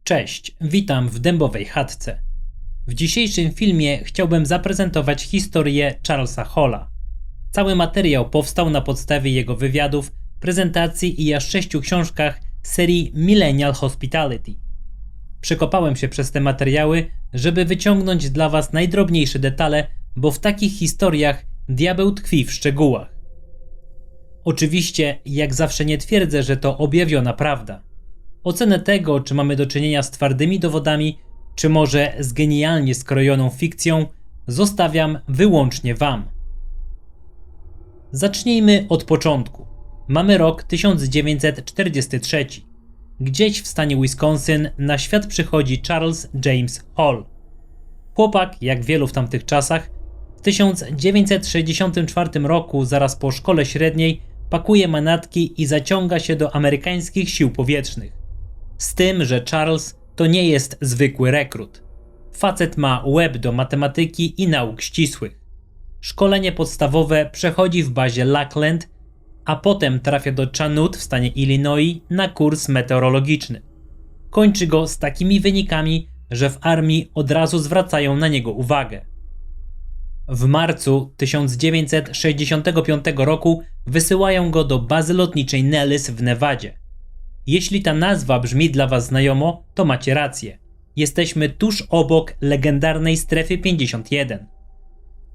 Cześć, witam w Dębowej Chatce. W dzisiejszym filmie chciałbym zaprezentować historię Charlesa Halla. Cały materiał powstał na podstawie jego wywiadów, prezentacji i aż 6 książkach serii Millennial Hospitality. Przekopałem się przez te materiały, żeby wyciągnąć dla Was najdrobniejsze detale, bo w takich historiach diabeł tkwi w szczegółach. Oczywiście, jak zawsze nie twierdzę, że to objawiona prawda. Ocenę tego, czy mamy do czynienia z twardymi dowodami, czy może z genialnie skrojoną fikcją, zostawiam wyłącznie Wam. Zacznijmy od początku. Mamy rok 1943. Gdzieś w stanie Wisconsin na świat przychodzi Charles James Hall. Chłopak, jak wielu w tamtych czasach, w 1964 roku, zaraz po szkole średniej, pakuje manatki i zaciąga się do amerykańskich sił powietrznych. Z tym, że Charles to nie jest zwykły rekrut. Facet ma łeb do matematyki i nauk ścisłych. Szkolenie podstawowe przechodzi w bazie Lackland, a potem trafia do Chanute w stanie Illinois na kurs meteorologiczny. Kończy go z takimi wynikami, że w armii od razu zwracają na niego uwagę. W marcu 1965 roku wysyłają go do bazy lotniczej Nellis w Nevadzie. Jeśli ta nazwa brzmi dla Was znajomo, to macie rację. Jesteśmy tuż obok legendarnej Strefy 51.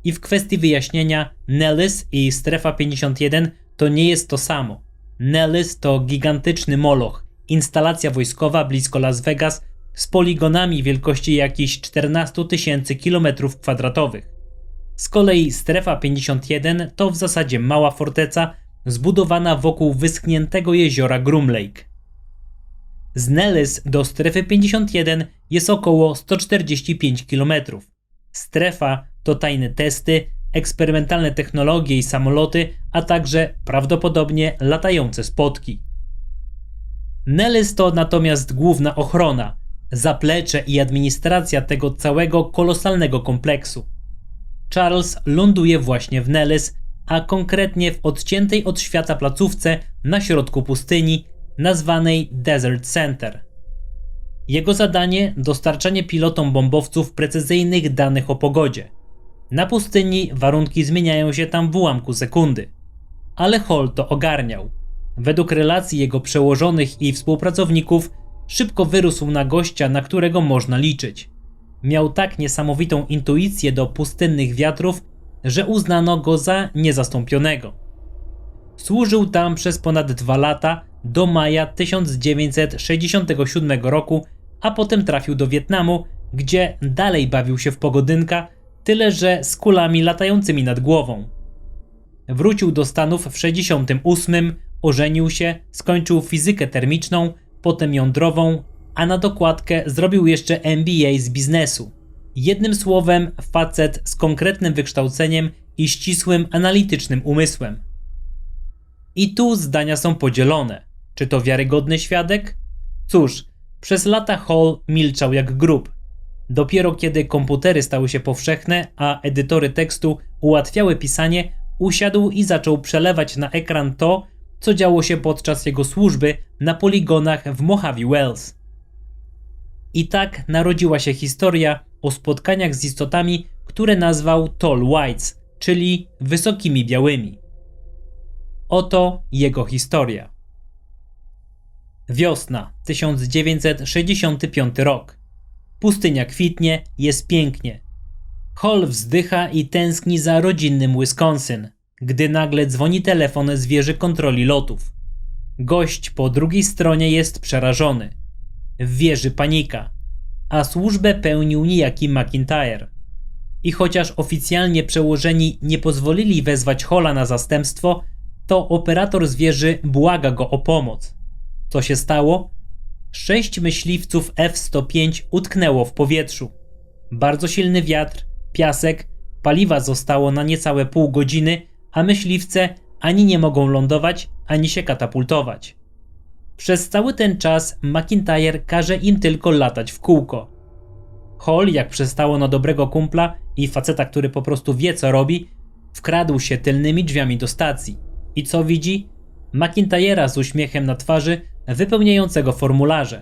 I w kwestii wyjaśnienia, Nellis i Strefa 51 to nie jest to samo. Nellis to gigantyczny moloch, instalacja wojskowa blisko Las Vegas z poligonami wielkości jakichś 14 000 km². Z kolei Strefa 51 to w zasadzie mała forteca zbudowana wokół wyschniętego jeziora Groom Lake. Z Nellis do Strefy 51 jest około 145 km. Strefa to tajne testy, eksperymentalne technologie i samoloty, a także prawdopodobnie latające spotki. Nellis to natomiast główna ochrona, zaplecze i administracja tego całego kolosalnego kompleksu. Charles ląduje właśnie w Nellis, a konkretnie w odciętej od świata placówce na środku pustyni, nazwanej Desert Center. Jego zadanie dostarczanie pilotom bombowców precyzyjnych danych o pogodzie. Na pustyni warunki zmieniają się tam w ułamku sekundy. Ale Hall to ogarniał. Według relacji jego przełożonych i współpracowników szybko wyrósł na gościa, na którego można liczyć. Miał tak niesamowitą intuicję do pustynnych wiatrów, że uznano go za niezastąpionego. Służył tam przez ponad 2 lata, do maja 1967 roku, a potem trafił do Wietnamu, gdzie dalej bawił się w pogodynka, tyle że z kulami latającymi nad głową. Wrócił do Stanów w 1968, ożenił się, skończył fizykę termiczną, potem jądrową, a na dokładkę zrobił jeszcze MBA z biznesu. Jednym słowem, facet z konkretnym wykształceniem i ścisłym analitycznym umysłem. I tu zdania są podzielone. Czy to wiarygodny świadek? Cóż, przez lata Hall milczał jak grób. Dopiero kiedy komputery stały się powszechne, a edytory tekstu ułatwiały pisanie, usiadł i zaczął przelewać na ekran to, co działo się podczas jego służby na poligonach w Mojave Wells. I tak narodziła się historia o spotkaniach z istotami, które nazwał Tall Whites, czyli wysokimi białymi. Oto jego historia. Wiosna, 1965 rok. Pustynia kwitnie, jest pięknie. Hall wzdycha i tęskni za rodzinnym Wisconsin, gdy nagle dzwoni telefon z wieży kontroli lotów. Gość po drugiej stronie jest przerażony. W wieży panika, a służbę pełnił niejaki McIntyre. I chociaż oficjalnie przełożeni nie pozwolili wezwać Halla na zastępstwo, to operator z wieży błaga go o pomoc. Co się stało? 6 myśliwców F-105 utknęło w powietrzu. Bardzo silny wiatr, piasek, paliwa zostało na niecałe pół godziny, a myśliwce ani nie mogą lądować, ani się katapultować. Przez cały ten czas McIntyre każe im tylko latać w kółko. Hall, jak przystało na dobrego kumpla i faceta, który po prostu wie co robi, wkradł się tylnymi drzwiami do stacji. I co widzi? McIntyre'a z uśmiechem na twarzy, wypełniającego formularze.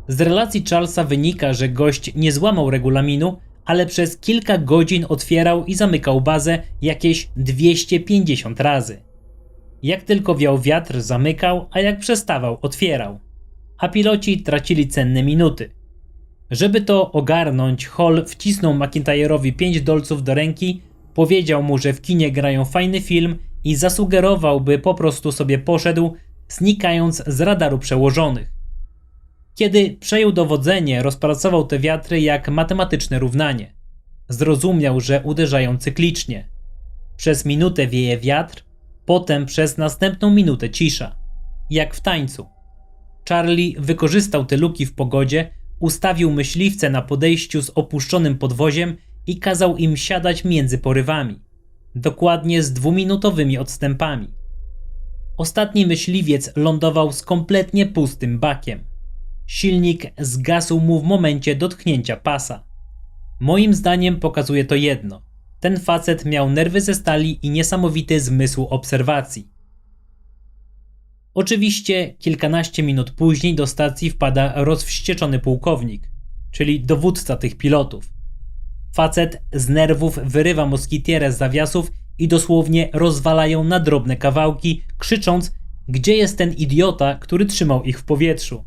Z relacji Charlesa wynika, że gość nie złamał regulaminu, ale przez kilka godzin otwierał i zamykał bazę jakieś 250 razy. Jak tylko wiał wiatr, zamykał, a jak przestawał, otwierał. A piloci tracili cenne minuty. Żeby to ogarnąć, Hall wcisnął McIntyre'owi $5 do ręki, powiedział mu, że w kinie grają fajny film i zasugerował, by po prostu sobie poszedł, znikając z radaru przełożonych. Kiedy przejął dowodzenie, rozpracował te wiatry jak matematyczne równanie. Zrozumiał, że uderzają cyklicznie. Przez minutę wieje wiatr, potem przez następną minutę cisza. Jak w tańcu. Charlie wykorzystał te luki w pogodzie, ustawił myśliwce na podejściu z opuszczonym podwoziem i kazał im siadać między porywami. Dokładnie z 2-minutowymi odstępami. Ostatni myśliwiec lądował z kompletnie pustym bakiem. Silnik zgasł mu w momencie dotknięcia pasa. Moim zdaniem pokazuje to jedno. Ten facet miał nerwy ze stali i niesamowity zmysł obserwacji. Oczywiście kilkanaście minut później do stacji wpada rozwścieczony pułkownik, czyli dowódca tych pilotów. Facet z nerwów wyrywa moskitierę z zawiasów i dosłownie rozwalają na drobne kawałki, krzycząc: gdzie jest ten idiota, który trzymał ich w powietrzu?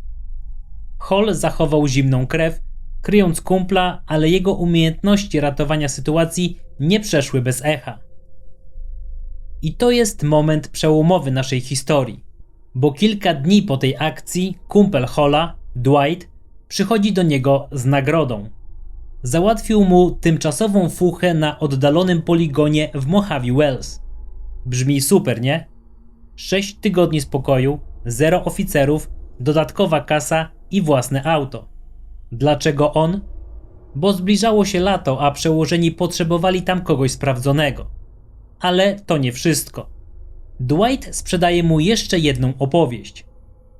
Hall zachował zimną krew, kryjąc kumpla, ale jego umiejętności ratowania sytuacji nie przeszły bez echa. I to jest moment przełomowy naszej historii, bo kilka dni po tej akcji kumpel Halla, Dwight, przychodzi do niego z nagrodą. Załatwił mu tymczasową fuchę na oddalonym poligonie w Mojave Wells. Brzmi super, nie? 6 tygodni spokoju, 0 oficerów, dodatkowa kasa i własne auto. Dlaczego on? Bo zbliżało się lato, a przełożeni potrzebowali tam kogoś sprawdzonego. Ale to nie wszystko. Dwight sprzedaje mu jeszcze jedną opowieść.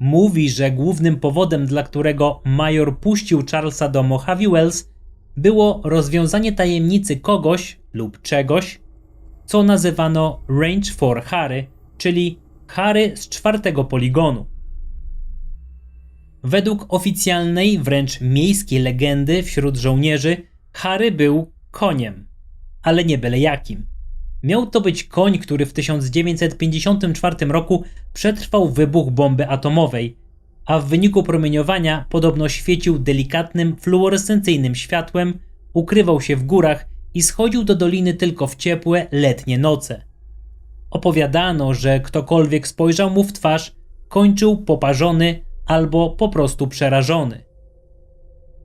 Mówi, że głównym powodem, dla którego major puścił Charlesa do Mojave Wells, było rozwiązanie tajemnicy kogoś lub czegoś, co nazywano Range 4 Harry, czyli Harry z 4. poligonu. Według oficjalnej, wręcz miejskiej legendy wśród żołnierzy, Harry był koniem, ale nie byle jakim. Miał to być koń, który w 1954 roku przetrwał wybuch bomby atomowej, a w wyniku promieniowania podobno świecił delikatnym, fluorescencyjnym światłem, ukrywał się w górach i schodził do doliny tylko w ciepłe, letnie noce. Opowiadano, że ktokolwiek spojrzał mu w twarz, kończył poparzony albo po prostu przerażony.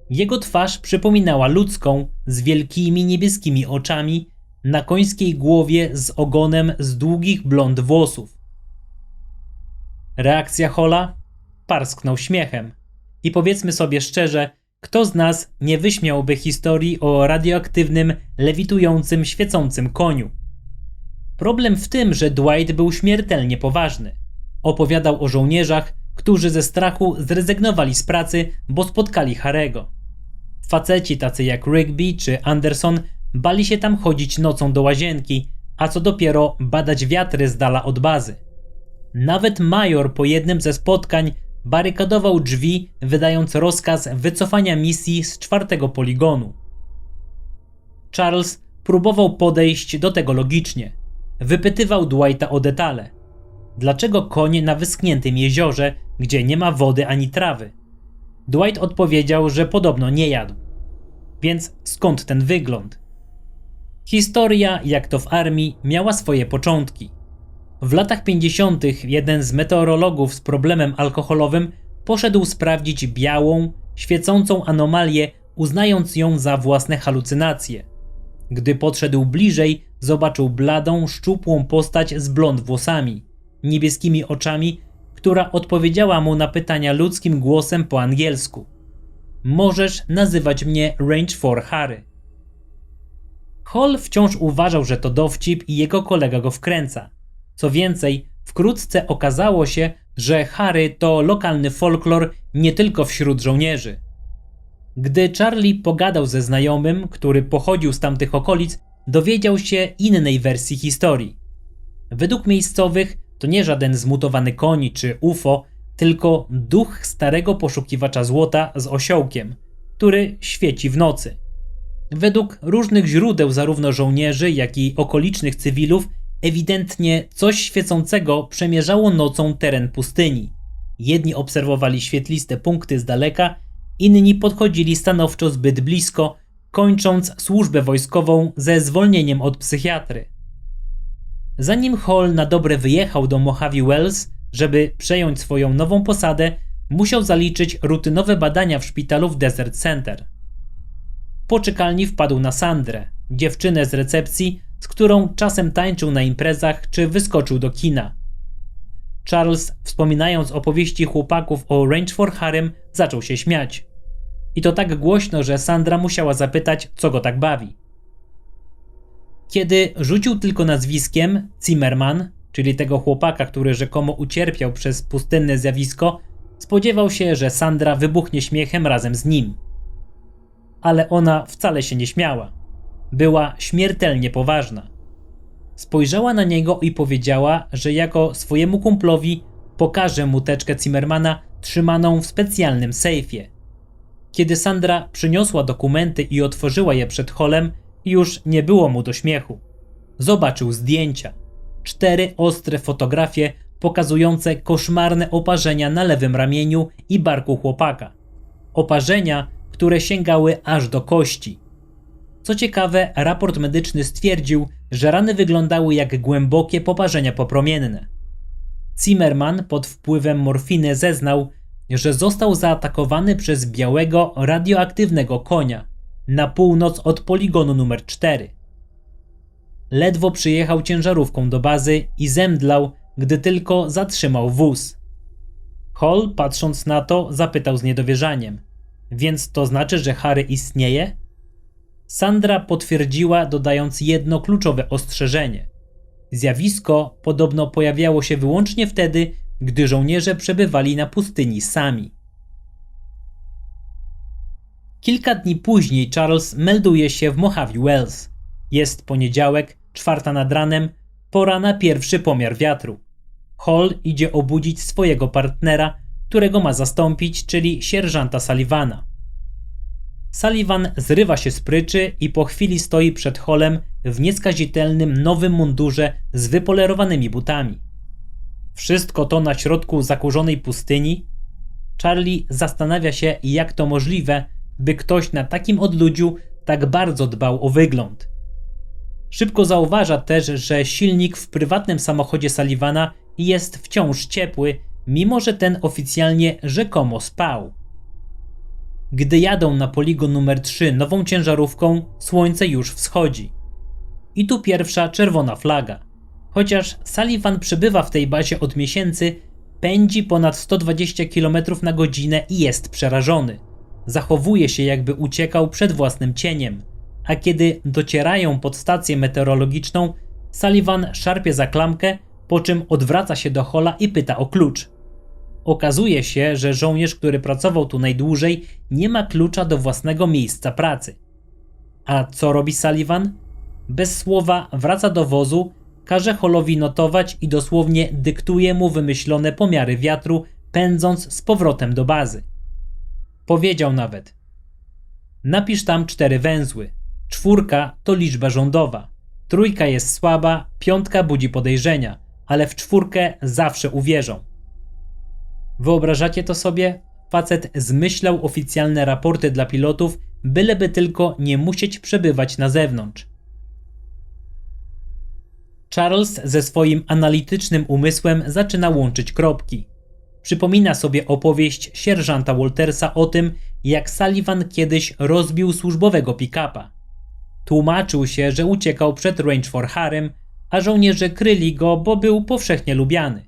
Jego twarz przypominała ludzką, z wielkimi niebieskimi oczami, na końskiej głowie z ogonem z długich blond włosów. Reakcja Halla? Parsknął śmiechem. I powiedzmy sobie szczerze, kto z nas nie wyśmiałby historii o radioaktywnym, lewitującym, świecącym koniu? Problem w tym, że Dwight był śmiertelnie poważny. Opowiadał o żołnierzach, którzy ze strachu zrezygnowali z pracy, bo spotkali Harry'ego. Faceci tacy jak Rigby czy Anderson bali się tam chodzić nocą do łazienki, a co dopiero badać wiatry z dala od bazy. Nawet major po jednym ze spotkań barykadował drzwi, wydając rozkaz wycofania misji z 4. poligonu. Charles próbował podejść do tego logicznie. Wypytywał Dwighta o detale. Dlaczego koń na wyschniętym jeziorze, gdzie nie ma wody ani trawy? Dwight odpowiedział, że podobno nie jadł. Więc skąd ten wygląd? Historia, jak to w armii, miała swoje początki. W latach 50. jeden z meteorologów z problemem alkoholowym poszedł sprawdzić białą, świecącą anomalię, uznając ją za własne halucynacje. Gdy podszedł bliżej, zobaczył bladą, szczupłą postać z blond włosami, niebieskimi oczami, która odpowiedziała mu na pytania ludzkim głosem po angielsku. Możesz nazywać mnie Range 4 Harry. Hall wciąż uważał, że to dowcip i jego kolega go wkręca. Co więcej, wkrótce okazało się, że Harry to lokalny folklor nie tylko wśród żołnierzy. Gdy Charlie pogadał ze znajomym, który pochodził z tamtych okolic, dowiedział się innej wersji historii. Według miejscowych to nie żaden zmutowany koń czy UFO, tylko duch starego poszukiwacza złota z osiołkiem, który świeci w nocy. Według różnych źródeł zarówno żołnierzy, jak i okolicznych cywilów ewidentnie coś świecącego przemierzało nocą teren pustyni. Jedni obserwowali świetliste punkty z daleka, inni podchodzili stanowczo zbyt blisko, kończąc służbę wojskową ze zwolnieniem od psychiatry. Zanim Hall na dobre wyjechał do Mojave Wells, żeby przejąć swoją nową posadę, musiał zaliczyć rutynowe badania w szpitalu w Desert Center. W poczekalni wpadł na Sandrę, dziewczynę z recepcji, z którą czasem tańczył na imprezach czy wyskoczył do kina. Charles, wspominając opowieści chłopaków o Range for Harem, zaczął się śmiać. I to tak głośno, że Sandra musiała zapytać, co go tak bawi. Kiedy rzucił tylko nazwiskiem Zimmerman, czyli tego chłopaka, który rzekomo ucierpiał przez pustynne zjawisko, spodziewał się, że Sandra wybuchnie śmiechem razem z nim. Ale ona wcale się nie śmiała. Była śmiertelnie poważna. Spojrzała na niego i powiedziała, że jako swojemu kumplowi pokaże mu teczkę Zimmermana trzymaną w specjalnym sejfie. Kiedy Sandra przyniosła dokumenty i otworzyła je przed Hallem, już nie było mu do śmiechu. Zobaczył zdjęcia. 4 ostre fotografie pokazujące koszmarne oparzenia na lewym ramieniu i barku chłopaka. Oparzenia, które sięgały aż do kości. Co ciekawe, raport medyczny stwierdził, że rany wyglądały jak głębokie poparzenia popromienne. Zimmerman pod wpływem morfiny zeznał, że został zaatakowany przez białego, radioaktywnego konia na północ od poligonu numer 4. Ledwo przyjechał ciężarówką do bazy i zemdlał, gdy tylko zatrzymał wóz. Hall, patrząc na to, zapytał z niedowierzaniem: więc to znaczy, że Harry istnieje? Sandra potwierdziła, dodając jedno kluczowe ostrzeżenie. Zjawisko podobno pojawiało się wyłącznie wtedy, gdy żołnierze przebywali na pustyni sami. Kilka dni później Charles melduje się w Mojave Wells. Jest poniedziałek, 4 nad ranem, pora na pierwszy pomiar wiatru. Hall idzie obudzić swojego partnera, którego ma zastąpić, czyli sierżanta Sullivana. Sullivan zrywa się z pryczy i po chwili stoi przed Hallem w nieskazitelnym nowym mundurze z wypolerowanymi butami. Wszystko to na środku zakurzonej pustyni. Charlie zastanawia się, jak to możliwe, by ktoś na takim odludziu tak bardzo dbał o wygląd. Szybko zauważa też, że silnik w prywatnym samochodzie Sullivana jest wciąż ciepły, mimo że ten oficjalnie rzekomo spał. Gdy jadą na poligon numer 3 nową ciężarówką, słońce już wschodzi. I tu pierwsza czerwona flaga. Chociaż Sullivan przebywa w tej bazie od miesięcy, pędzi ponad 120 km na godzinę i jest przerażony. Zachowuje się, jakby uciekał przed własnym cieniem, a kiedy docierają pod stację meteorologiczną, Sullivan szarpie za klamkę, po czym odwraca się do Halla i pyta o klucz. Okazuje się, że żołnierz, który pracował tu najdłużej, nie ma klucza do własnego miejsca pracy. A co robi Sullivan? Bez słowa wraca do wozu, każe Hallowi notować i dosłownie dyktuje mu wymyślone pomiary wiatru, pędząc z powrotem do bazy. Powiedział nawet: napisz tam 4 węzły, 4 to liczba rządowa, 3 jest słaba, 5 budzi podejrzenia, ale w 4 zawsze uwierzą. Wyobrażacie to sobie? Facet zmyślał oficjalne raporty dla pilotów, byleby tylko nie musieć przebywać na zewnątrz. Charles ze swoim analitycznym umysłem zaczyna łączyć kropki. Przypomina sobie opowieść sierżanta Waltersa o tym, jak Sullivan kiedyś rozbił służbowego pick-upa. Tłumaczył się, że uciekał przed Range for Harem, a żołnierze kryli go, bo był powszechnie lubiany.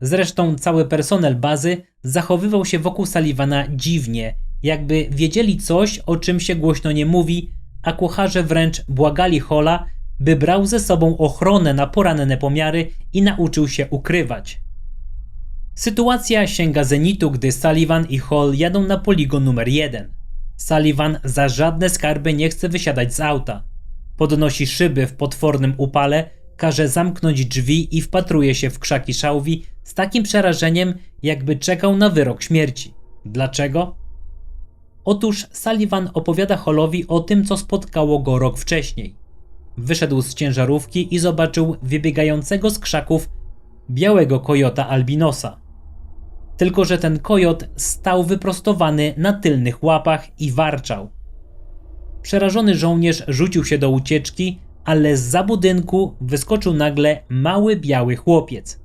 Zresztą cały personel bazy zachowywał się wokół Sullivana dziwnie, jakby wiedzieli coś, o czym się głośno nie mówi, a kucharze wręcz błagali Halla, by brał ze sobą ochronę na poranne pomiary i nauczył się ukrywać. Sytuacja sięga zenitu, gdy Sullivan i Hall jadą na poligon numer 1. Sullivan za żadne skarby nie chce wysiadać z auta. Podnosi szyby w potwornym upale, każe zamknąć drzwi i wpatruje się w krzaki szałwi, z takim przerażeniem, jakby czekał na wyrok śmierci. Dlaczego? Otóż Sullivan opowiada Hallowi o tym, co spotkało go rok wcześniej. Wyszedł z ciężarówki i zobaczył wybiegającego z krzaków białego kojota albinosa. Tylko że ten kojot stał wyprostowany na tylnych łapach i warczał. Przerażony żołnierz rzucił się do ucieczki, ale zza budynku wyskoczył nagle mały biały chłopiec.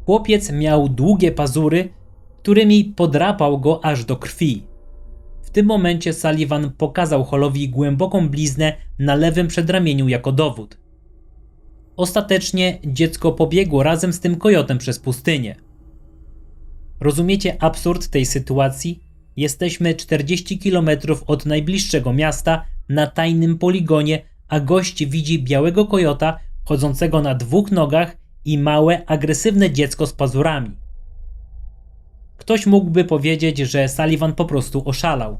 Chłopiec miał długie pazury, którymi podrapał go aż do krwi. W tym momencie Sullivan pokazał Hallowi głęboką bliznę na lewym przedramieniu jako dowód. Ostatecznie dziecko pobiegło razem z tym kojotem przez pustynię. Rozumiecie absurd tej sytuacji? Jesteśmy 40 km od najbliższego miasta na tajnym poligonie, a gość widzi białego kojota chodzącego na dwóch nogach i małe, agresywne dziecko z pazurami. Ktoś mógłby powiedzieć, że Sullivan po prostu oszalał,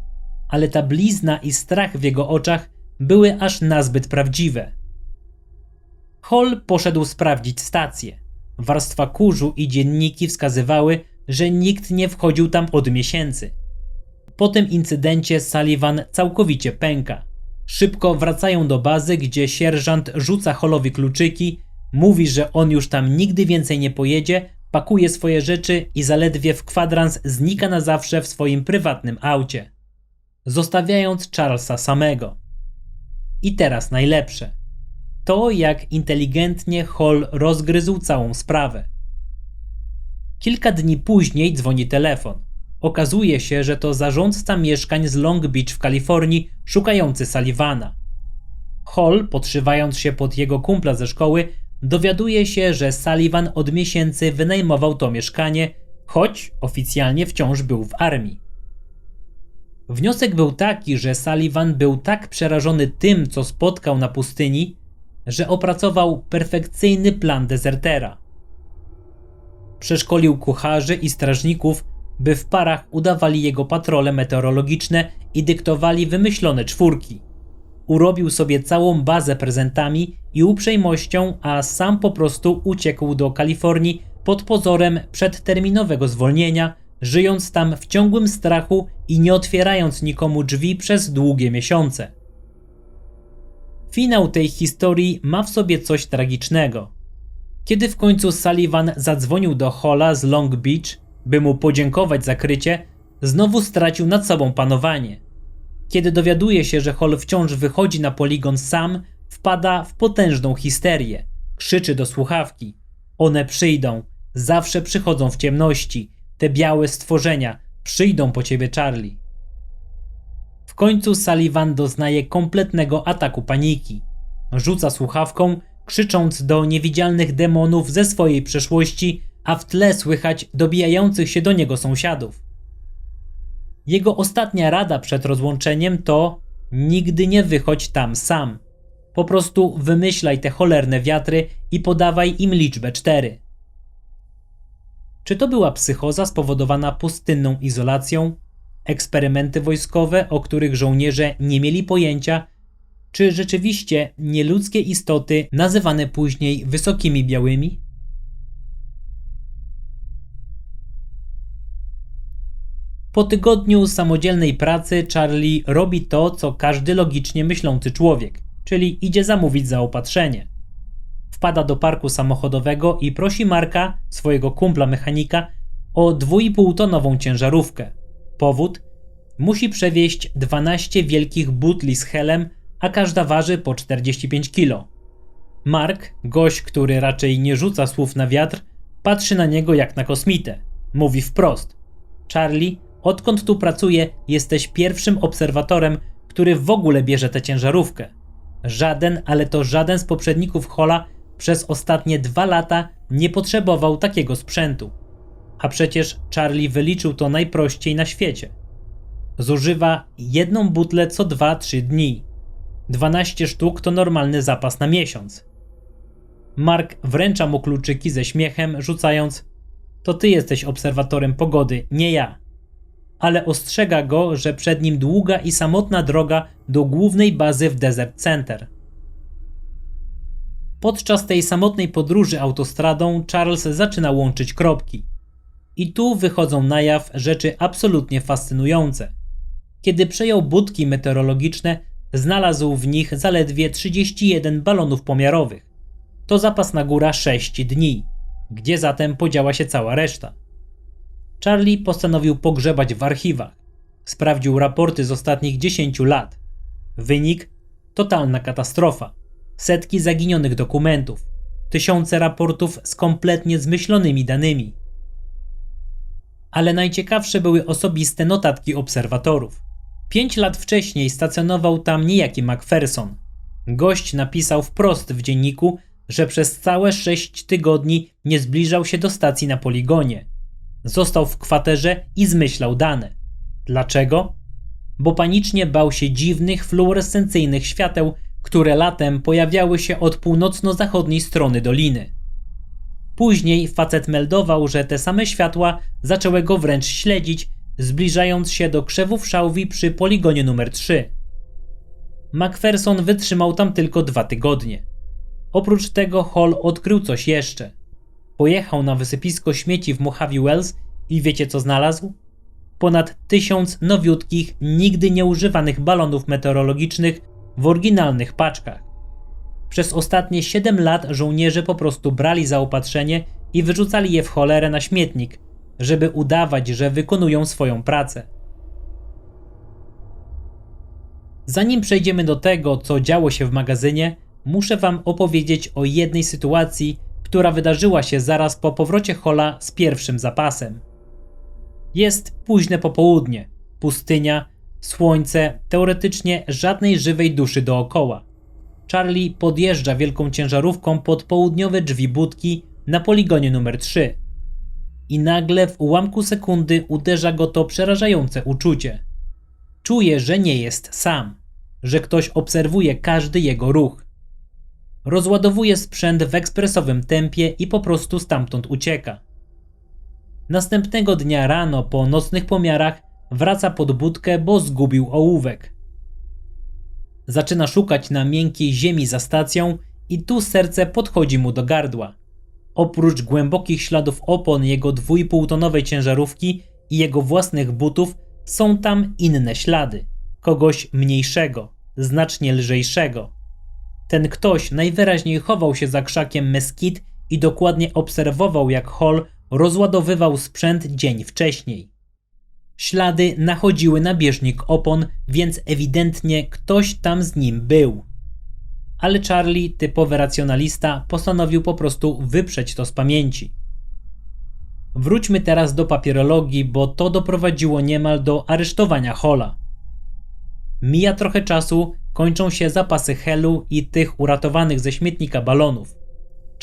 ale ta blizna i strach w jego oczach były aż nazbyt prawdziwe. Hall poszedł sprawdzić stację. Warstwa kurzu i dzienniki wskazywały, że nikt nie wchodził tam od miesięcy. Po tym incydencie Sullivan całkowicie pęka. Szybko wracają do bazy, gdzie sierżant rzuca Hallowi kluczyki, mówi, że on już tam nigdy więcej nie pojedzie, pakuje swoje rzeczy i zaledwie w kwadrans znika na zawsze w swoim prywatnym aucie, zostawiając Charlesa samego. I teraz najlepsze. To, jak inteligentnie Hall rozgryzł całą sprawę. Kilka dni później dzwoni telefon. Okazuje się, że to zarządca mieszkań z Long Beach w Kalifornii szukający Sullivana. Hall, podszywając się pod jego kumpla ze szkoły, dowiaduje się, że Sullivan od miesięcy wynajmował to mieszkanie, choć oficjalnie wciąż był w armii. Wniosek był taki, że Sullivan był tak przerażony tym, co spotkał na pustyni, że opracował perfekcyjny plan dezertera. Przeszkolił kucharzy i strażników, by w parach udawali jego patrole meteorologiczne i dyktowali wymyślone czwórki. Urobił sobie całą bazę prezentami i uprzejmością, a sam po prostu uciekł do Kalifornii pod pozorem przedterminowego zwolnienia, żyjąc tam w ciągłym strachu i nie otwierając nikomu drzwi przez długie miesiące. Finał tej historii ma w sobie coś tragicznego. Kiedy w końcu Sullivan zadzwonił do Halla z Long Beach, by mu podziękować za krycie, znowu stracił nad sobą panowanie. Kiedy dowiaduje się, że Hall wciąż wychodzi na poligon sam, wpada w potężną histerię. Krzyczy do słuchawki. One przyjdą. Zawsze przychodzą w ciemności. Te białe stworzenia. Przyjdą po ciebie, Charlie. W końcu Sullivan doznaje kompletnego ataku paniki. Rzuca słuchawką, krzycząc do niewidzialnych demonów ze swojej przeszłości, a w tle słychać dobijających się do niego sąsiadów. Jego ostatnia rada przed rozłączeniem to: nigdy nie wychodź tam sam. Po prostu wymyślaj te cholerne wiatry i podawaj im liczbę 4. Czy to była psychoza spowodowana pustynną izolacją, eksperymenty wojskowe, o których żołnierze nie mieli pojęcia, czy rzeczywiście nieludzkie istoty nazywane później wysokimi białymi? Po tygodniu samodzielnej pracy Charlie robi to, co każdy logicznie myślący człowiek, czyli idzie zamówić zaopatrzenie. Wpada do parku samochodowego i prosi Marka, swojego kumpla mechanika, o 2,5-tonową ciężarówkę. Powód? Musi przewieźć 12 wielkich butli z helem, a każda waży po 45 kg. Mark, gość, który raczej nie rzuca słów na wiatr, patrzy na niego jak na kosmitę. Mówi wprost: Charlie, odkąd tu pracuję, jesteś pierwszym obserwatorem, który w ogóle bierze tę ciężarówkę. Żaden, ale to żaden z poprzedników Halla przez ostatnie 2 lata nie potrzebował takiego sprzętu. A przecież Charlie wyliczył to najprościej na świecie. Zużywa 1 butlę co 2-3 dni. 12 sztuk to normalny zapas na miesiąc. Mark wręcza mu kluczyki ze śmiechem, rzucając: to ty jesteś obserwatorem pogody, nie ja. Ale ostrzega go, że przed nim długa i samotna droga do głównej bazy w Desert Center. Podczas tej samotnej podróży autostradą Charles zaczyna łączyć kropki. I tu wychodzą na jaw rzeczy absolutnie fascynujące. Kiedy przejął budki meteorologiczne, znalazł w nich zaledwie 31 balonów pomiarowych. To zapas na góra 6 dni. Gdzie zatem podziała się cała reszta? Charlie postanowił pogrzebać w archiwach. Sprawdził raporty z ostatnich 10 lat. Wynik? Totalna katastrofa. Setki zaginionych dokumentów. Tysiące raportów z kompletnie zmyślonymi danymi. Ale najciekawsze były osobiste notatki obserwatorów. 5 lat wcześniej stacjonował tam niejaki Macpherson. Gość napisał wprost w dzienniku, że przez całe 6 tygodni nie zbliżał się do stacji na poligonie. Został w kwaterze i zmyślał dane. Dlaczego? Bo panicznie bał się dziwnych, fluorescencyjnych świateł, które latem pojawiały się od północno-zachodniej strony doliny. Później facet meldował, że te same światła zaczęły go wręcz śledzić, zbliżając się do krzewów szałwi przy poligonie numer 3. Macpherson wytrzymał tam tylko 2 tygodnie. Oprócz tego Hall odkrył coś jeszcze. Pojechał na wysypisko śmieci w Mojave Wells i wiecie co znalazł? Ponad 1000 nowiutkich, nigdy nieużywanych balonów meteorologicznych w oryginalnych paczkach. Przez ostatnie 7 lat żołnierze po prostu brali zaopatrzenie i wyrzucali je w cholerę na śmietnik, żeby udawać, że wykonują swoją pracę. Zanim przejdziemy do tego, co działo się w magazynie, muszę wam opowiedzieć o jednej sytuacji, która wydarzyła się zaraz po powrocie Halla z pierwszym zapasem. Jest późne popołudnie, pustynia, słońce, teoretycznie żadnej żywej duszy dookoła. Charlie podjeżdża wielką ciężarówką pod południowe drzwi budki na poligonie numer 3. I nagle w ułamku sekundy uderza go to przerażające uczucie. Czuje, że nie jest sam, że ktoś obserwuje każdy jego ruch. Rozładowuje sprzęt w ekspresowym tempie i po prostu stamtąd ucieka. Następnego dnia rano po nocnych pomiarach wraca pod budkę, bo zgubił ołówek. Zaczyna szukać na miękkiej ziemi za stacją i tu serce podchodzi mu do gardła. Oprócz głębokich śladów opon jego 2,5-tonowej ciężarówki i jego własnych butów są tam inne ślady. Kogoś mniejszego, znacznie lżejszego. Ten ktoś najwyraźniej chował się za krzakiem Mesquite i dokładnie obserwował, jak Hall rozładowywał sprzęt dzień wcześniej. Ślady nachodziły na bieżnik opon, więc ewidentnie ktoś tam z nim był. Ale Charlie, typowy racjonalista, postanowił po prostu wyprzeć to z pamięci. Wróćmy teraz do papierologii, bo to doprowadziło niemal do aresztowania Halla. Mija trochę czasu, kończą się zapasy helu i tych uratowanych ze śmietnika balonów.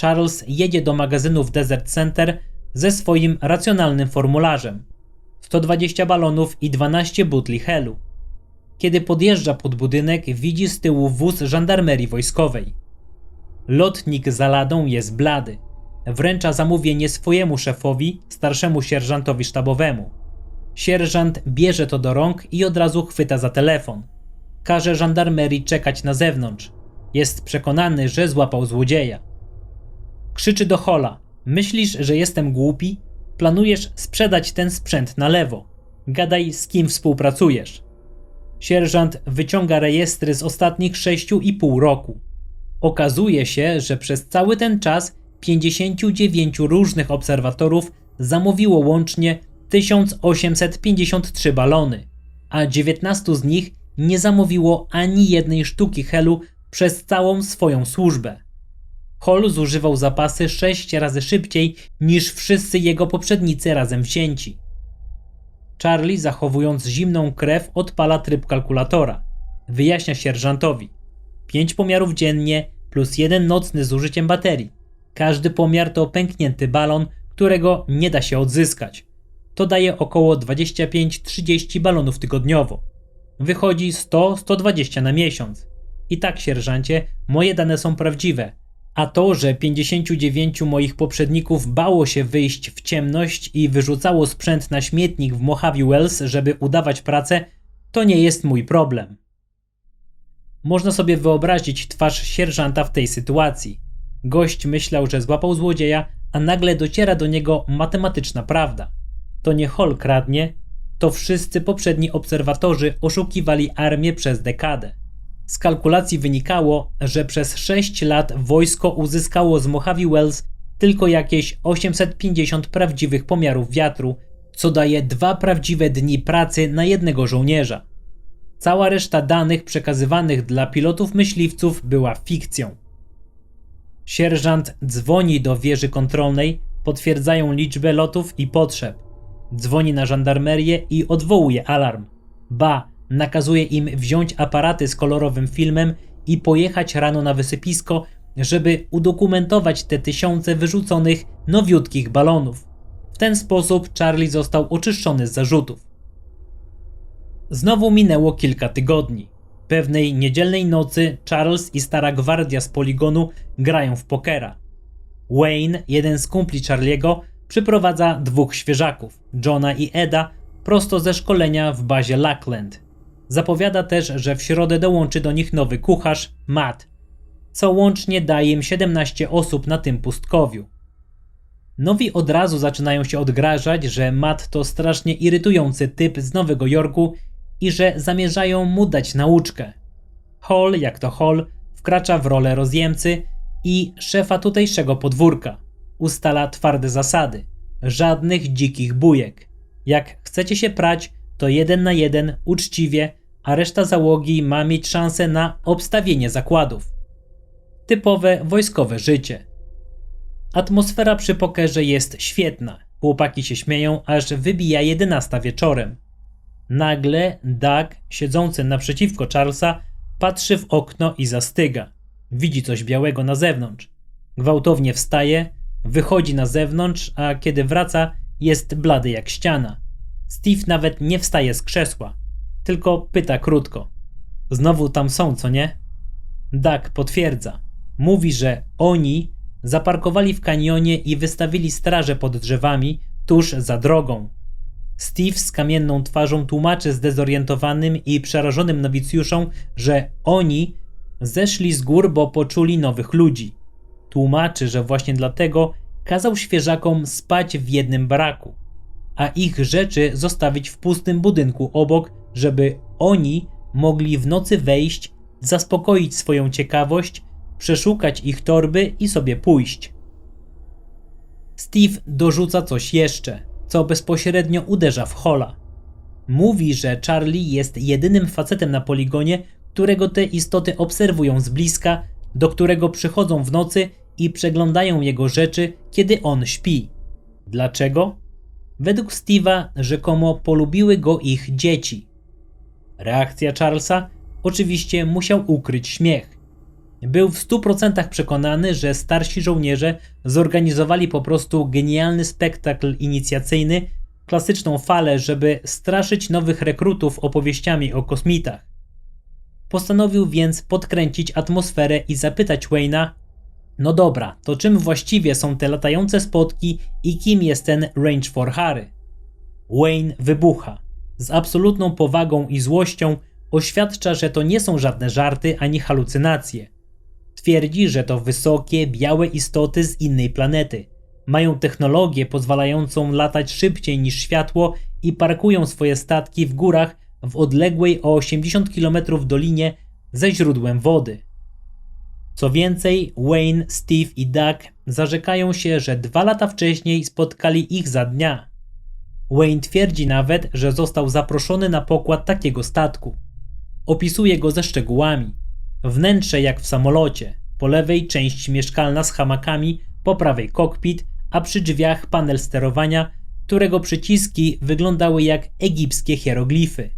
Charles jedzie do magazynu w Desert Center ze swoim racjonalnym formularzem. 120 balonów i 12 butli helu. Kiedy podjeżdża pod budynek, widzi z tyłu wóz żandarmerii wojskowej. Lotnik za ladą jest blady. Wręcza zamówienie swojemu szefowi, starszemu sierżantowi sztabowemu. Sierżant bierze to do rąk i od razu chwyta za telefon. Każe żandarmerii czekać na zewnątrz. Jest przekonany, że złapał złodzieja. Krzyczy do Halla: myślisz, że jestem głupi? Planujesz sprzedać ten sprzęt na lewo. Gadaj, z kim współpracujesz. Sierżant wyciąga rejestry z ostatnich 6,5 roku. Okazuje się, że przez cały ten czas 59 różnych obserwatorów zamówiło łącznie 1853 balony, a 19 z nich nie zamówiło ani jednej sztuki helu przez całą swoją służbę. Hall zużywał zapasy 6 razy szybciej niż wszyscy jego poprzednicy razem wzięci. Charlie, zachowując zimną krew, odpala tryb kalkulatora. Wyjaśnia sierżantowi: 5 pomiarów dziennie plus 1 nocny z użyciem baterii. Każdy pomiar to pęknięty balon, którego nie da się odzyskać. To daje około 25-30 balonów tygodniowo. Wychodzi 100-120 na miesiąc. I tak, sierżancie, moje dane są prawdziwe. A to, że 59 moich poprzedników bało się wyjść w ciemność i wyrzucało sprzęt na śmietnik w Mojave Wells, żeby udawać pracę, to nie jest mój problem. Można sobie wyobrazić twarz sierżanta w tej sytuacji. Gość myślał, że złapał złodzieja, a nagle dociera do niego matematyczna prawda. To nie Hall kradnie, to wszyscy poprzedni obserwatorzy oszukiwali armię przez dekadę. Z kalkulacji wynikało, że przez 6 lat wojsko uzyskało z Mojave Wells tylko jakieś 850 prawdziwych pomiarów wiatru, co daje 2 prawdziwe dni pracy na jednego żołnierza. Cała reszta danych przekazywanych dla pilotów myśliwców była fikcją. Sierżant dzwoni do wieży kontrolnej, potwierdzają liczbę lotów i potrzeb. Dzwoni na żandarmerię i odwołuje alarm. Nakazuje im wziąć aparaty z kolorowym filmem i pojechać rano na wysypisko, żeby udokumentować te tysiące wyrzuconych, nowiutkich balonów. W ten sposób Charlie został oczyszczony z zarzutów. Znowu minęło kilka tygodni. Pewnej niedzielnej nocy Charles i stara gwardia z poligonu grają w pokera. Wayne, jeden z kumpli Charliego, przyprowadza 2 świeżaków, Johna i Eda, prosto ze szkolenia w bazie Lackland. Zapowiada też, że w środę dołączy do nich nowy kucharz, Matt, co łącznie daje im 17 osób na tym pustkowiu. Nowi od razu zaczynają się odgrażać, że Matt to strasznie irytujący typ z Nowego Jorku i że zamierzają mu dać nauczkę. Hall, jak to Hall, wkracza w rolę rozjemcy i szefa tutejszego podwórka. Ustala twarde zasady. Żadnych dzikich bujek. Jak chcecie się prać, to 1 na 1, uczciwie, a reszta załogi ma mieć szansę na obstawienie zakładów. Typowe wojskowe życie. Atmosfera przy pokerze jest świetna. Chłopaki się śmieją, aż wybija 11 wieczorem. Nagle Doug, siedzący naprzeciwko Charlesa, patrzy w okno i zastyga. Widzi coś białego na zewnątrz. Gwałtownie wstaje, wychodzi na zewnątrz, a kiedy wraca, jest blady jak ściana. Steve nawet nie wstaje z krzesła, tylko pyta krótko. Znowu tam są, co nie? Doug potwierdza. Mówi, że oni zaparkowali w kanionie i wystawili straże pod drzewami tuż za drogą. Steve z kamienną twarzą tłumaczy zdezorientowanym i przerażonym nowicjuszom, że oni zeszli z gór, bo poczuli nowych ludzi. Tłumaczy, że właśnie dlatego kazał świeżakom spać w jednym baraku, a ich rzeczy zostawić w pustym budynku obok, żeby oni mogli w nocy wejść, zaspokoić swoją ciekawość, przeszukać ich torby i sobie pójść. Steve dorzuca coś jeszcze, co bezpośrednio uderza w Halla. Mówi, że Charlie jest jedynym facetem na poligonie, którego te istoty obserwują z bliska, do którego przychodzą w nocy i przeglądają jego rzeczy, kiedy on śpi. Dlaczego? Według Steve'a rzekomo polubiły go ich dzieci. Reakcja Charlesa? Oczywiście musiał ukryć śmiech. Był w 100% przekonany, że starsi żołnierze zorganizowali po prostu genialny spektakl inicjacyjny, klasyczną falę, żeby straszyć nowych rekrutów opowieściami o kosmitach. Postanowił więc podkręcić atmosferę i zapytać Wayne'a: no dobra, to czym właściwie są te latające spotki i kim jest ten Range 4 Harry? Wayne wybucha. Z absolutną powagą i złością oświadcza, że to nie są żadne żarty ani halucynacje. Twierdzi, że to wysokie, białe istoty z innej planety. Mają technologię pozwalającą latać szybciej niż światło i parkują swoje statki w górach w odległej o 80 km dolinie ze źródłem wody. Co więcej, Wayne, Steve i Doug zarzekają się, że 2 lata wcześniej spotkali ich za dnia. Wayne twierdzi nawet, że został zaproszony na pokład takiego statku. Opisuje go ze szczegółami. Wnętrze jak w samolocie, po lewej część mieszkalna z hamakami, po prawej kokpit, a przy drzwiach panel sterowania, którego przyciski wyglądały jak egipskie hieroglify.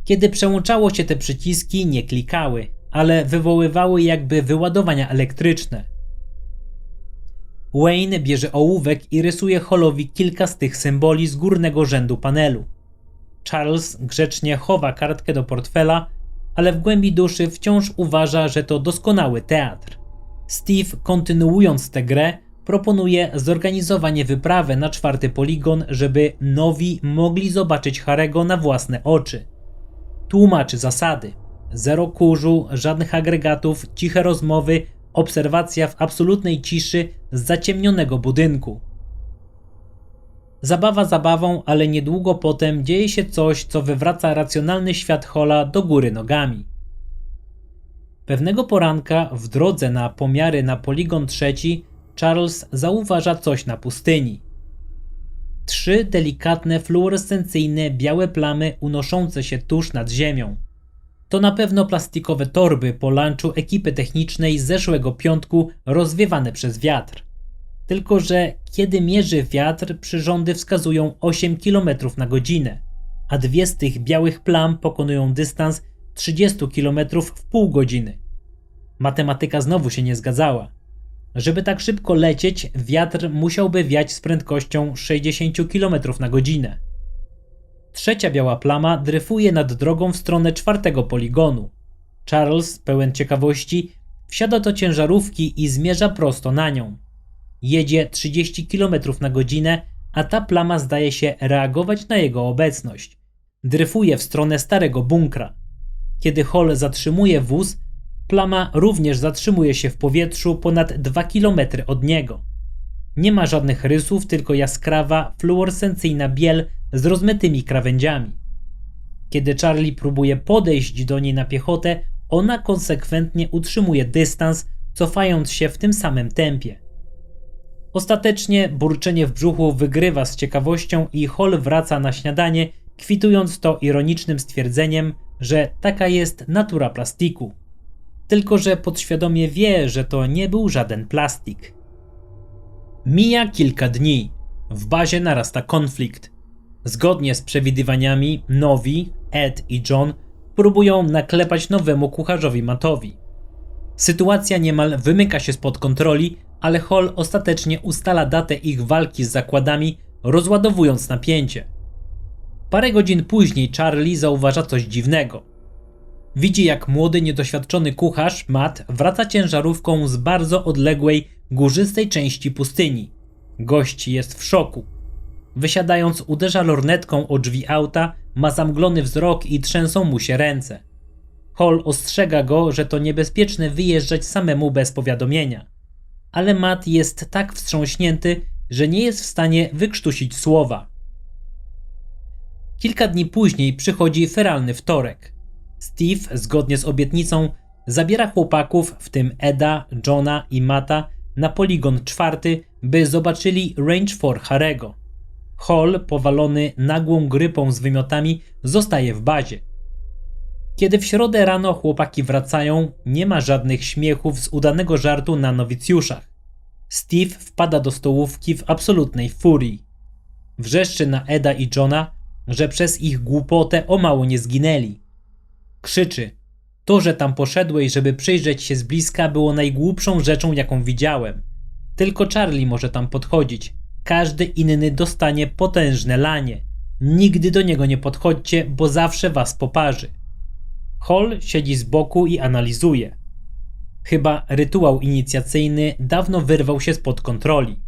Kiedy przełączało się te przyciski, nie klikały, ale wywoływały jakby wyładowania elektryczne. Wayne bierze ołówek i rysuje Hallowi kilka z tych symboli z górnego rzędu panelu. Charles grzecznie chowa kartkę do portfela, ale w głębi duszy wciąż uważa, że to doskonały teatr. Steve, kontynuując tę grę, proponuje zorganizowanie wyprawy na 4. poligon, żeby nowi mogli zobaczyć Harego na własne oczy. Tłumaczy zasady. 0 kurzu, żadnych agregatów, ciche rozmowy, obserwacja w absolutnej ciszy z zaciemnionego budynku. Zabawa zabawą, ale niedługo potem dzieje się coś, co wywraca racjonalny świat Hola do góry nogami. Pewnego poranka w drodze na pomiary na poligon 3 Charles zauważa coś na pustyni. 3 delikatne, fluorescencyjne, białe plamy unoszące się tuż nad ziemią. To na pewno plastikowe torby po lunchu ekipy technicznej z zeszłego piątku rozwiewane przez wiatr. Tylko że kiedy mierzy wiatr, przyrządy wskazują 8 km na godzinę, a 2 z tych białych plam pokonują dystans 30 km w pół godziny. Matematyka znowu się nie zgadzała. Żeby tak szybko lecieć, wiatr musiałby wiać z prędkością 60 km na godzinę. 3. biała plama dryfuje nad drogą w stronę 4. poligonu. Charles, pełen ciekawości, wsiada do ciężarówki i zmierza prosto na nią. Jedzie 30 km na godzinę, a ta plama zdaje się reagować na jego obecność. Dryfuje w stronę starego bunkra. Kiedy Hall zatrzymuje wóz, plama również zatrzymuje się w powietrzu ponad 2 km od niego. Nie ma żadnych rysów, tylko jaskrawa, fluorescencyjna biel z rozmytymi krawędziami. Kiedy Charlie próbuje podejść do niej na piechotę, ona konsekwentnie utrzymuje dystans, cofając się w tym samym tempie. Ostatecznie burczenie w brzuchu wygrywa z ciekawością i Hall wraca na śniadanie, kwitując to ironicznym stwierdzeniem, że taka jest natura plastiku. Tylko że podświadomie wie, że to nie był żaden plastik. Mija kilka dni. W bazie narasta konflikt. Zgodnie z przewidywaniami nowi, Ed i John, próbują naklepać nowemu kucharzowi Mattowi. Sytuacja niemal wymyka się spod kontroli, ale Hall ostatecznie ustala datę ich walki z zakładami, rozładowując napięcie. Parę godzin później Charlie zauważa coś dziwnego. Widzi, jak młody, niedoświadczony kucharz Matt wraca ciężarówką z bardzo odległej, górzystej części pustyni. Gość jest w szoku. Wysiadając, uderza lornetką o drzwi auta, ma zamglony wzrok i trzęsą mu się ręce. Hall ostrzega go, że to niebezpieczne wyjeżdżać samemu bez powiadomienia. Ale Matt jest tak wstrząśnięty, że nie jest w stanie wykrztusić słowa. Kilka dni później przychodzi feralny wtorek. Steve, zgodnie z obietnicą, zabiera chłopaków, w tym Eda, Johna i Matta, na poligon 4, by zobaczyli Range 4 Harego. Hall, powalony nagłą grypą z wymiotami, zostaje w bazie. Kiedy w środę rano chłopaki wracają, nie ma żadnych śmiechów z udanego żartu na nowicjuszach. Steve wpada do stołówki w absolutnej furii. Wrzeszczy na Eda i Johna, że przez ich głupotę o mało nie zginęli. Krzyczy: to, że tam poszedłeś, żeby przyjrzeć się z bliska, było najgłupszą rzeczą, jaką widziałem. Tylko Charlie może tam podchodzić. Każdy inny dostanie potężne lanie. Nigdy do niego nie podchodźcie, bo zawsze was poparzy. Hall siedzi z boku i analizuje. Chyba rytuał inicjacyjny dawno wyrwał się spod kontroli.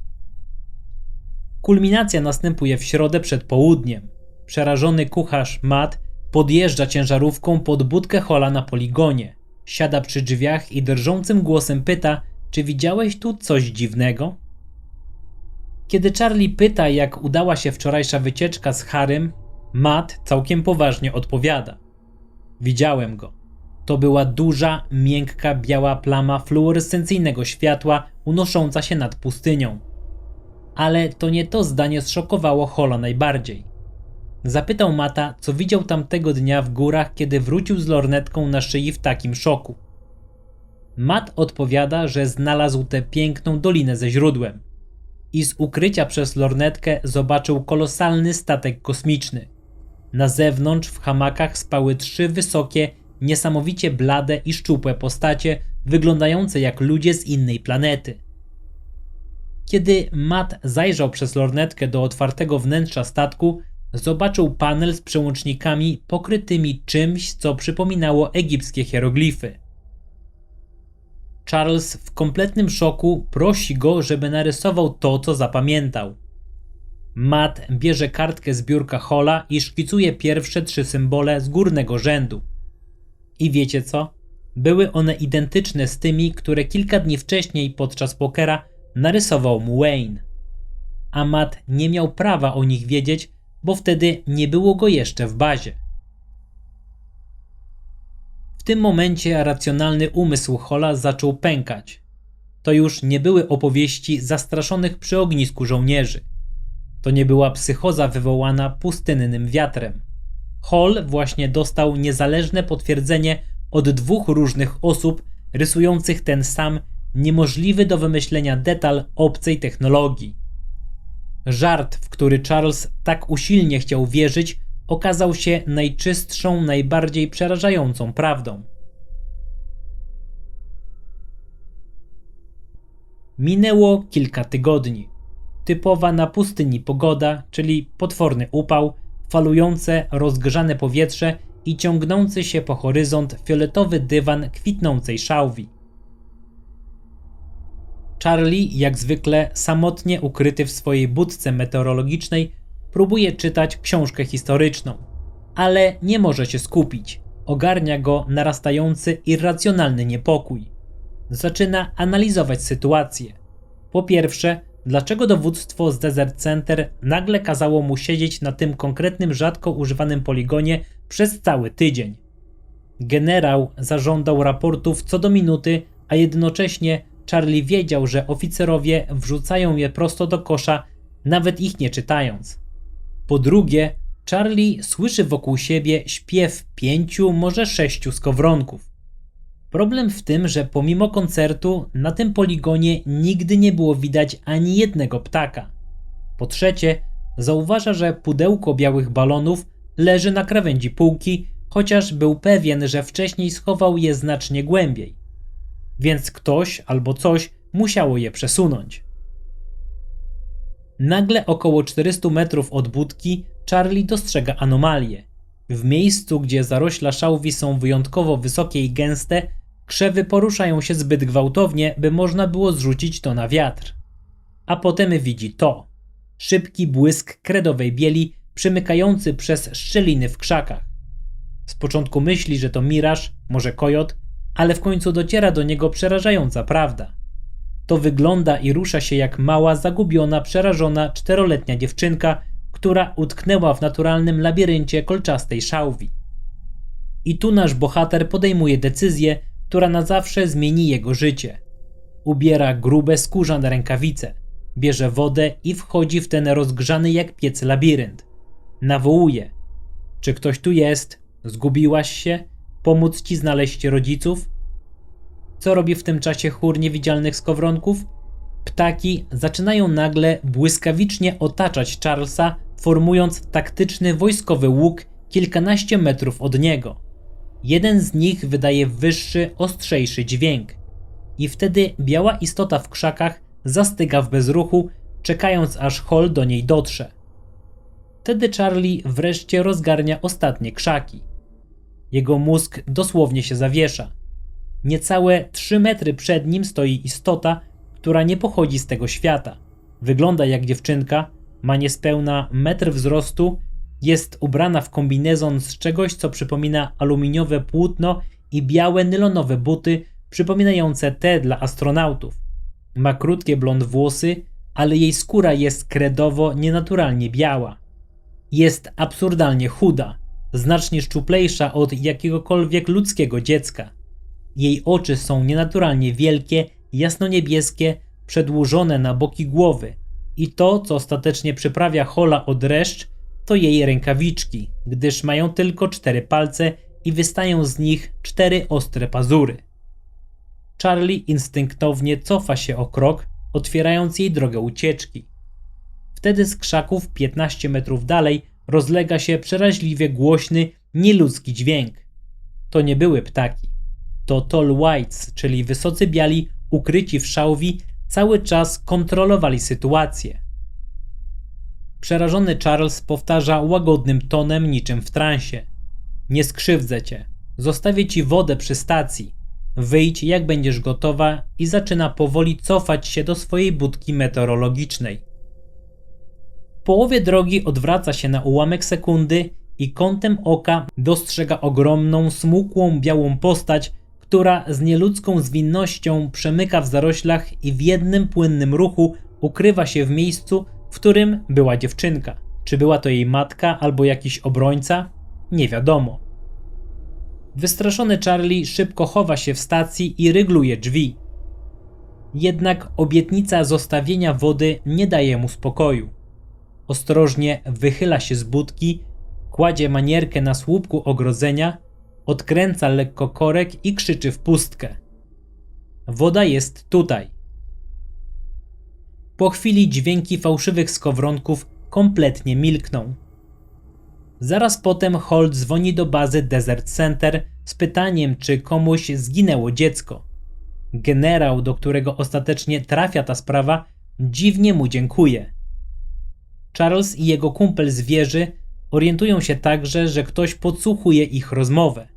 Kulminacja następuje w środę przed południem. Przerażony kucharz Matt podjeżdża ciężarówką pod budkę Halla na poligonie. Siada przy drzwiach i drżącym głosem pyta, czy widziałeś tu coś dziwnego? Kiedy Charlie pyta, jak udała się wczorajsza wycieczka z Harrym, Matt całkiem poważnie odpowiada. Widziałem go. To była duża, miękka, biała plama fluorescencyjnego światła unosząca się nad pustynią. Ale to nie to zdanie zszokowało Halla najbardziej. Zapytał Matta, co widział tamtego dnia w górach, kiedy wrócił z lornetką na szyi w takim szoku. Matt odpowiada, że znalazł tę piękną dolinę ze źródłem i z ukrycia przez lornetkę zobaczył kolosalny statek kosmiczny. Na zewnątrz w hamakach spały 3 wysokie, niesamowicie blade i szczupłe postacie, wyglądające jak ludzie z innej planety. Kiedy Matt zajrzał przez lornetkę do otwartego wnętrza statku, zobaczył panel z przełącznikami pokrytymi czymś, co przypominało egipskie hieroglify. Charles w kompletnym szoku prosi go, żeby narysował to, co zapamiętał. Matt bierze kartkę z biurka Halla i szkicuje pierwsze 3 symbole z górnego rzędu. I wiecie co? Były one identyczne z tymi, które kilka dni wcześniej podczas pokera narysował mu Wayne. A Matt nie miał prawa o nich wiedzieć, bo wtedy nie było go jeszcze w bazie. W tym momencie racjonalny umysł Halla zaczął pękać. To już nie były opowieści zastraszonych przy ognisku żołnierzy. To nie była psychoza wywołana pustynnym wiatrem. Hall właśnie dostał niezależne potwierdzenie od dwóch różnych osób rysujących ten sam, niemożliwy do wymyślenia detal obcej technologii. Żart, w który Charles tak usilnie chciał wierzyć, okazał się najczystszą, najbardziej przerażającą prawdą. Minęło kilka tygodni. Typowa na pustyni pogoda, czyli potworny upał, falujące, rozgrzane powietrze i ciągnący się po horyzont fioletowy dywan kwitnącej szałwi. Charlie, jak zwykle samotnie ukryty w swojej budce meteorologicznej, próbuje czytać książkę historyczną, ale nie może się skupić. Ogarnia go narastający irracjonalny niepokój. Zaczyna analizować sytuację. Po pierwsze, dlaczego dowództwo z Desert Center nagle kazało mu siedzieć na tym konkretnym rzadko używanym poligonie przez cały tydzień? Generał zażądał raportów co do minuty, a jednocześnie Charlie wiedział, że oficerowie wrzucają je prosto do kosza, nawet ich nie czytając. Po drugie, Charlie słyszy wokół siebie śpiew 5, może 6 skowronków. Problem w tym, że pomimo koncertu na tym poligonie nigdy nie było widać ani jednego ptaka. Po trzecie, zauważa, że pudełko białych balonów leży na krawędzi półki, chociaż był pewien, że wcześniej schował je znacznie głębiej. Więc ktoś albo coś musiało je przesunąć. Nagle około 400 metrów od budki Charlie dostrzega anomalię. W miejscu, gdzie zarośla szałwi są wyjątkowo wysokie i gęste, krzewy poruszają się zbyt gwałtownie, by można było zrzucić to na wiatr. A potem widzi to. Szybki błysk kredowej bieli przemykający przez szczeliny w krzakach. Z początku myśli, że to miraż, może kojot, ale w końcu dociera do niego przerażająca prawda. To wygląda i rusza się jak mała, zagubiona, przerażona 4-letnia dziewczynka, która utknęła w naturalnym labiryncie kolczastej szałwi. I tu nasz bohater podejmuje decyzję, która na zawsze zmieni jego życie. Ubiera grube skórzane rękawice, bierze wodę i wchodzi w ten rozgrzany jak piec labirynt. Nawołuje. Czy ktoś tu jest? Zgubiłaś się? Pomóc ci znaleźć rodziców? Co robi w tym czasie chór niewidzialnych skowronków? Ptaki zaczynają nagle błyskawicznie otaczać Charlesa, formując taktyczny wojskowy łuk kilkanaście metrów od niego. Jeden z nich wydaje wyższy, ostrzejszy dźwięk. I wtedy biała istota w krzakach zastyga w bezruchu, czekając aż Hall do niej dotrze. Wtedy Charlie wreszcie rozgarnia ostatnie krzaki. Jego mózg dosłownie się zawiesza. Niecałe 3 metry przed nim stoi istota, która nie pochodzi z tego świata. Wygląda jak dziewczynka, ma niespełna metr wzrostu, jest ubrana w kombinezon z czegoś, co przypomina aluminiowe płótno i białe nylonowe buty przypominające te dla astronautów. Ma krótkie blond włosy, ale jej skóra jest kredowo nienaturalnie biała. Jest absurdalnie chuda, znacznie szczuplejsza od jakiegokolwiek ludzkiego dziecka. Jej oczy są nienaturalnie wielkie, jasnoniebieskie, przedłużone na boki głowy. I to, co ostatecznie przyprawia Halla o dreszcz, to jej rękawiczki, gdyż mają tylko 4 palce i wystają z nich 4 ostre pazury. Charlie instynktownie cofa się o krok, otwierając jej drogę ucieczki. Wtedy z krzaków 15 metrów dalej rozlega się przeraźliwie głośny, nieludzki dźwięk. To nie były ptaki. To Tall Whites, czyli wysocy biali, ukryci w szałwi, cały czas kontrolowali sytuację. Przerażony Charles powtarza łagodnym tonem niczym w transie. Nie skrzywdzę cię. Zostawię ci wodę przy stacji. Wyjdź jak będziesz gotowa i zaczyna powoli cofać się do swojej budki meteorologicznej. W połowie drogi odwraca się na ułamek sekundy i kątem oka dostrzega ogromną, smukłą, białą postać, która z nieludzką zwinnością przemyka w zaroślach i w jednym płynnym ruchu ukrywa się w miejscu, w którym była dziewczynka. Czy była to jej matka albo jakiś obrońca? Nie wiadomo. Wystraszony Charlie szybko chowa się w stacji i rygluje drzwi. Jednak obietnica zostawienia wody nie daje mu spokoju. Ostrożnie wychyla się z budki, kładzie manierkę na słupku ogrodzenia, odkręca lekko korek i krzyczy w pustkę. Woda jest tutaj. Po chwili dźwięki fałszywych skowronków kompletnie milkną. Zaraz potem Hall dzwoni do bazy Desert Center z pytaniem, czy komuś zginęło dziecko. Generał, do którego ostatecznie trafia ta sprawa, dziwnie mu dziękuje. Charles i jego kumpel z wieży orientują się także, że ktoś podsłuchuje ich rozmowę.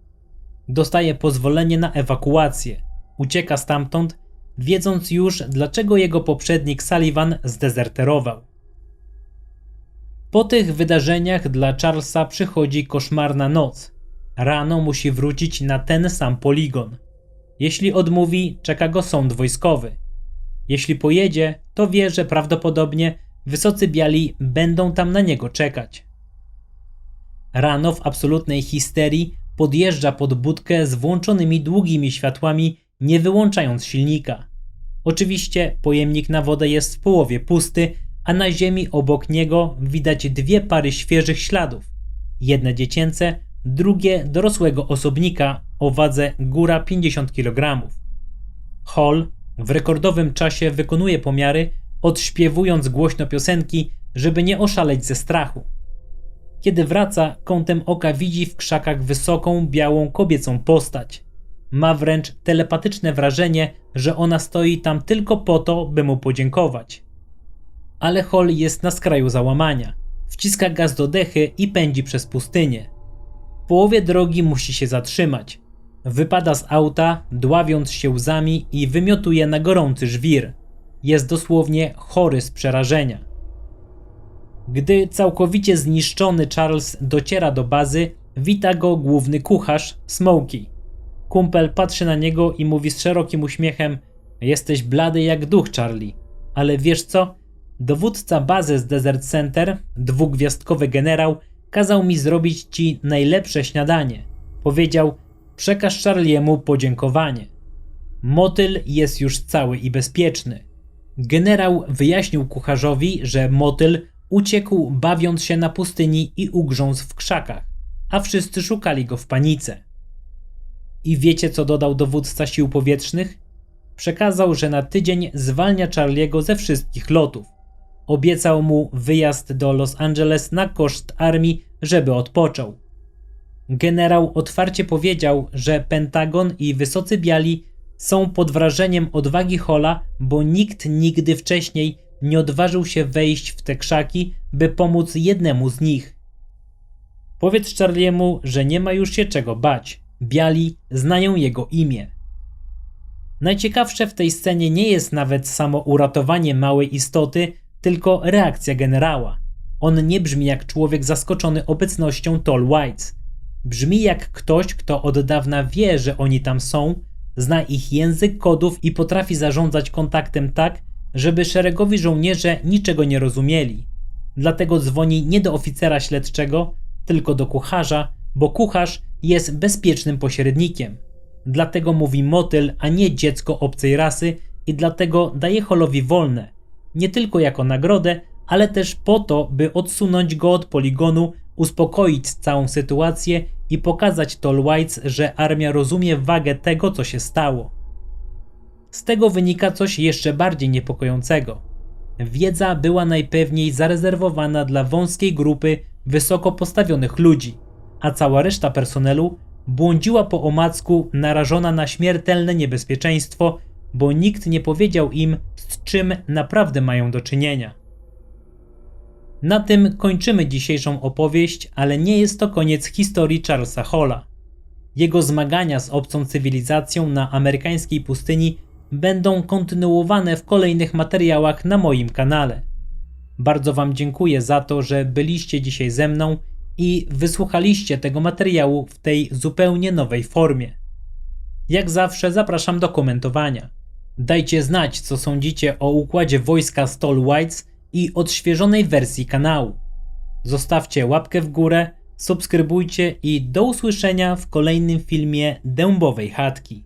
Dostaje pozwolenie na ewakuację. Ucieka stamtąd, wiedząc już, dlaczego jego poprzednik Sullivan zdezerterował. Po tych wydarzeniach dla Charlesa przychodzi koszmarna noc. Rano musi wrócić na ten sam poligon. Jeśli odmówi, czeka go sąd wojskowy. Jeśli pojedzie, to wie, że prawdopodobnie wysocy biali będą tam na niego czekać. Rano w absolutnej histerii podjeżdża pod budkę z włączonymi długimi światłami, nie wyłączając silnika. Oczywiście pojemnik na wodę jest w połowie pusty, a na ziemi obok niego widać dwie pary świeżych śladów. Jedne dziecięce, drugie dorosłego osobnika o wadze góra 50 kg. Hall w rekordowym czasie wykonuje pomiary, odśpiewując głośno piosenki, żeby nie oszaleć ze strachu. Kiedy wraca, kątem oka widzi w krzakach wysoką, białą kobiecą postać. Ma wręcz telepatyczne wrażenie, że ona stoi tam tylko po to, by mu podziękować. Ale Hall jest na skraju załamania. Wciska gaz do dechy i pędzi przez pustynię. W połowie drogi musi się zatrzymać. Wypada z auta, dławiąc się łzami i wymiotuje na gorący żwir. Jest dosłownie chory z przerażenia. Gdy całkowicie zniszczony Charles dociera do bazy, wita go główny kucharz, Smokey. Kumpel patrzy na niego i mówi z szerokim uśmiechem: jesteś blady jak duch, Charlie. Ale wiesz co? Dowódca bazy z Desert Center, dwugwiazdkowy generał, kazał mi zrobić ci najlepsze śniadanie. Powiedział: przekaż Charliemu podziękowanie. Motyl jest już cały i bezpieczny. Generał wyjaśnił kucharzowi, że motyl uciekł bawiąc się na pustyni i ugrzązł w krzakach, a wszyscy szukali go w panice. I wiecie, co dodał dowódca sił powietrznych? Przekazał, że na tydzień zwalnia Charliego ze wszystkich lotów. Obiecał mu wyjazd do Los Angeles na koszt armii, żeby odpoczął. Generał otwarcie powiedział, że Pentagon i wysocy biali są pod wrażeniem odwagi Halla, bo nikt nigdy wcześniej nie odważył się wejść w te krzaki, by pomóc jednemu z nich. Powiedz Charliemu, że nie ma już się czego bać. Biali znają jego imię. Najciekawsze w tej scenie nie jest nawet samo uratowanie małej istoty, tylko reakcja generała. On nie brzmi jak człowiek zaskoczony obecnością Tall Whites. Brzmi jak ktoś, kto od dawna wie, że oni tam są, zna ich język kodów i potrafi zarządzać kontaktem tak, żeby szeregowi żołnierze niczego nie rozumieli. Dlatego dzwoni nie do oficera śledczego, tylko do kucharza, bo kucharz jest bezpiecznym pośrednikiem. Dlatego mówi motyl, a nie dziecko obcej rasy i dlatego daje Hallowi wolne. Nie tylko jako nagrodę, ale też po to, by odsunąć go od poligonu, uspokoić całą sytuację i pokazać Tall Whites, że armia rozumie wagę tego, co się stało. Z tego wynika coś jeszcze bardziej niepokojącego. Wiedza była najpewniej zarezerwowana dla wąskiej grupy wysoko postawionych ludzi, a cała reszta personelu błądziła po omacku narażona na śmiertelne niebezpieczeństwo, bo nikt nie powiedział im, z czym naprawdę mają do czynienia. Na tym kończymy dzisiejszą opowieść, ale nie jest to koniec historii Charlesa Halla. Jego zmagania z obcą cywilizacją na amerykańskiej pustyni będą kontynuowane w kolejnych materiałach na moim kanale. Bardzo Wam dziękuję za to, że byliście dzisiaj ze mną i wysłuchaliście tego materiału w tej zupełnie nowej formie. Jak zawsze zapraszam do komentowania. Dajcie znać, co sądzicie o układzie wojska Stallwhites i odświeżonej wersji kanału. Zostawcie łapkę w górę, subskrybujcie i do usłyszenia w kolejnym filmie Dębowej Chatki.